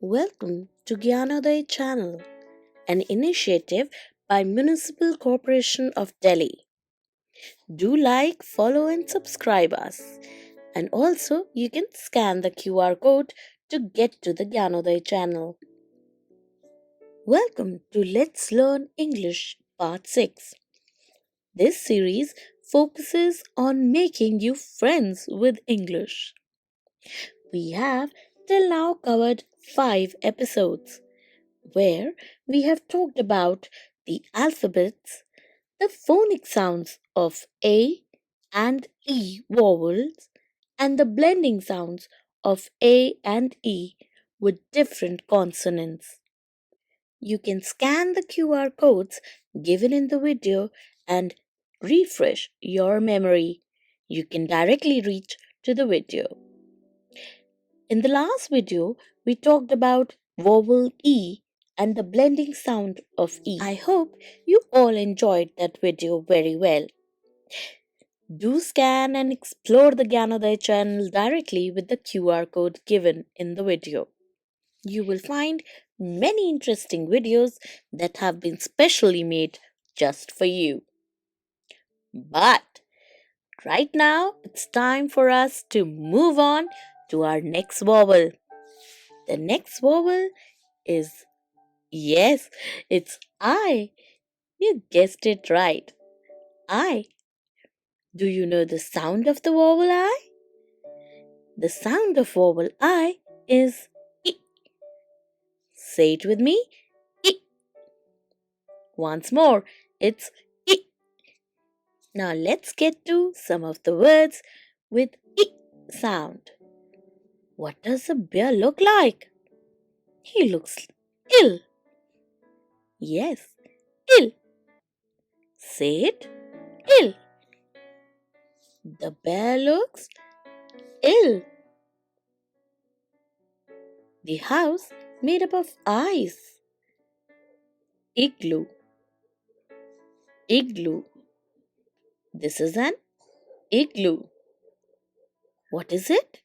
Welcome to Gyanoday channel, an initiative by Municipal Corporation of Delhi. Do like, follow and subscribe us. And also you can scan the QR code to get to the Gyanoday channel. Welcome to Let's Learn English Part 6. This series focuses on making you friends with English. We have till now covered 5 episodes where we have talked about the alphabets, the phonic sounds of A and E vowels, and the blending sounds of A and E with different consonants. You can scan the QR codes given in the video and refresh your memory. You can directly reach to the video. In the last video, we talked about vowel E and the blending sound of E. I hope you all enjoyed that video very well. Do scan and explore the Gyanoday channel directly with the QR code given in the video. You will find many interesting videos that have been specially made just for you. But right now, it's time for us to move on to our next vowel. The next vowel is, yes, it's I. You guessed it right. I. Do you know the sound of the vowel I? The sound of vowel I is I. Say it with me. I. Once more, it's I. Now let's get to some of the words with I sound. What does a bear look like? He looks ill. Yes, ill. Say it. Ill. The bear looks ill. The house made up of ice. Igloo. Igloo. This is an igloo. What is it?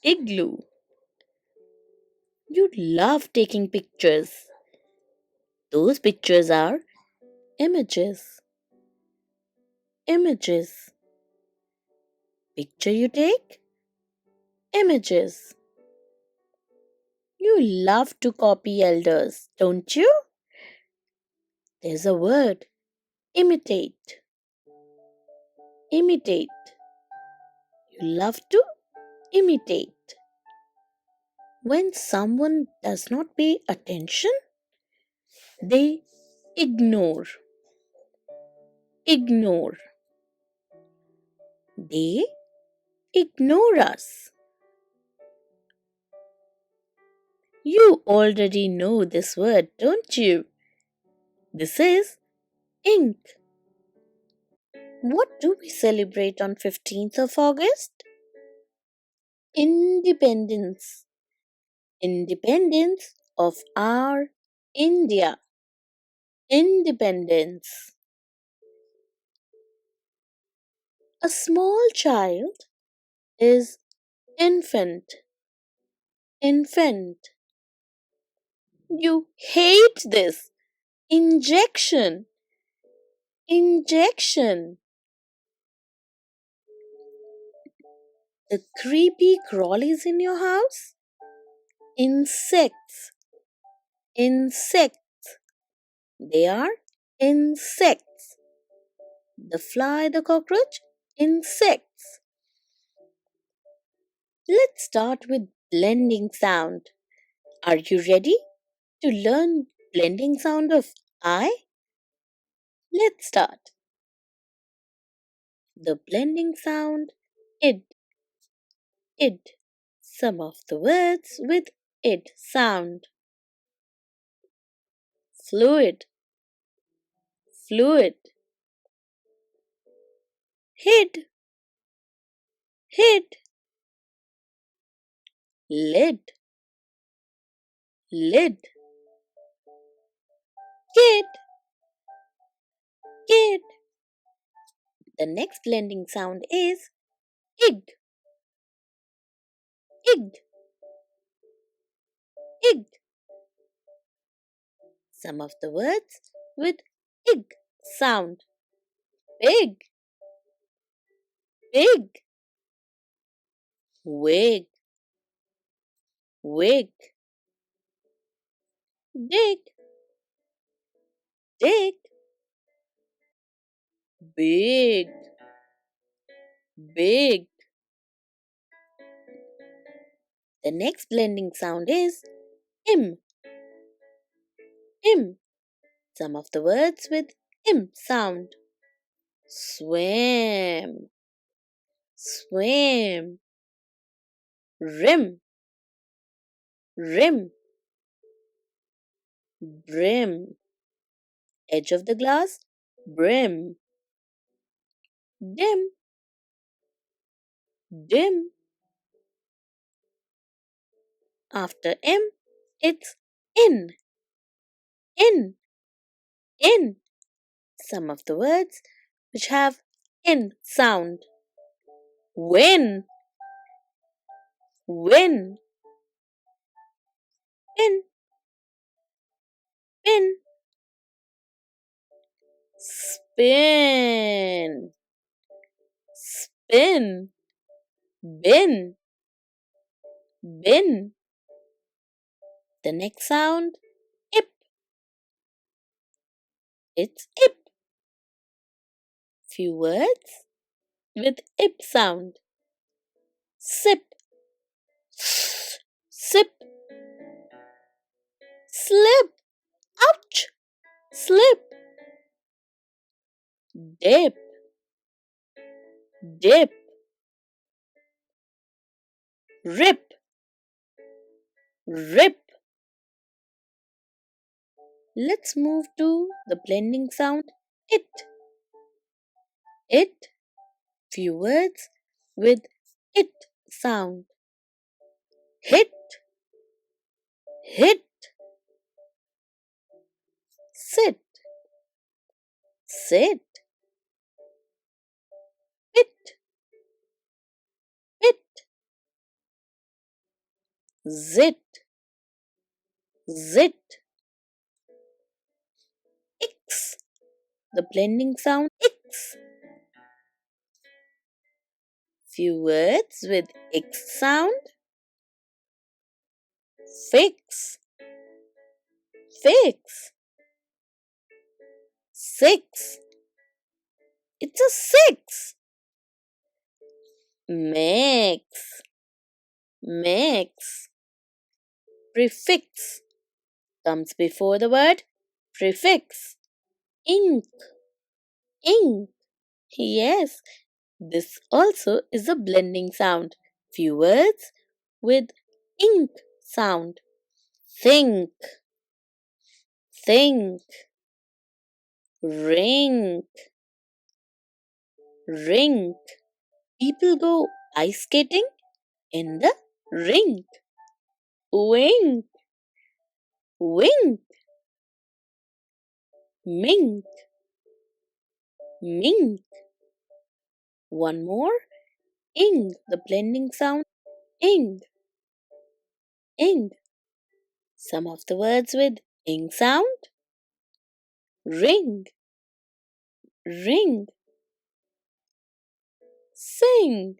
Igloo. You love taking pictures. Those pictures are images. Images. Picture you take? Images. You love to copy elders, don't you? There's a word. Imitate. Imitate. You love to imitate. When someone does not pay attention, they ignore. Ignore. They ignore us. You already know this word, don't you? This is ink. What do we celebrate on 15th of August? Independence. Independence of our India. Independence. A small child is infant. Infant. You hate this. Injection. Injection. The creepy crawlies in your house? Insects. Insects. They are insects. The fly, the cockroach, insects. Let's start with blending sound. Are you ready to learn blending sound of I? Let's start. The blending sound id. Id. Some of the words with id sound. Fluid. Fluid. Hid. Hid. Lid. Lid. Kid. Kid. The next blending sound is ig. Ig. Pig. Some of the words with ig sound. Pig, pig, wig, wig, dig, dig, big, big. The next blending sound is im, im. Some of the words with im sound. Swim, swim, rim, rim, brim, edge of the glass, brim, dim, dim. After m, it's in, in, in. Some of the words which have in sound. Win, win, pin, pin, spin, spin, bin, bin. The next sound, ip. It's ip. Few words with ip sound. Sip, sip, slip, ouch, slip, dip, dip, rip, rip. Let's move to the blending sound it. It. Few words with it sound. Hit, hit, sit, sit, pit, pit, zit, zit, ix. The blending sound ix. Few words with ix sound. Fix, fix, six. It's a six. Mix, mix. Prefix comes before the word prefix. Ink, ink. Yes, this also is a blending sound. Few words with ink sound. Think, think. Ring, ring. People go ice skating in the rink. Wink, wink. Mink, mink. One more. Ing, the blending sound. Ing, ing. Some of the words with ing sound. Ring, ring. Sing.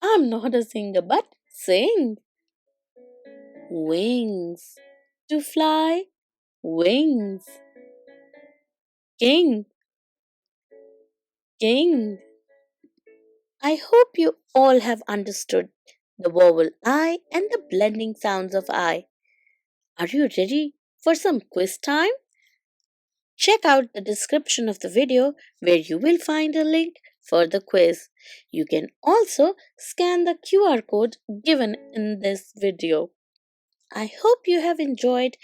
I'm not a singer, but sing. Wings, to fly. Wings. King, king. I hope you all have understood the vowel I and the blending sounds of I. Are you ready for some quiz time? Check out the description of the video where you will find a link for the quiz. You can also scan the QR code given in this video. I hope you have enjoyed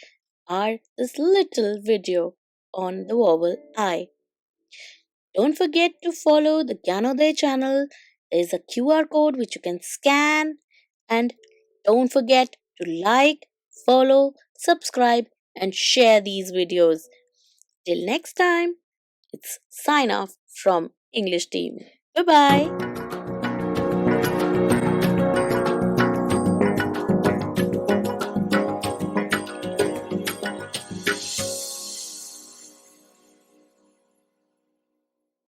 this little video on the vowel I. Don't forget to follow the Gyanodaya channel. There is a QR code which you can scan, and don't forget to like, follow, subscribe and share these videos. Till next time, it's sign off from English team. Bye bye.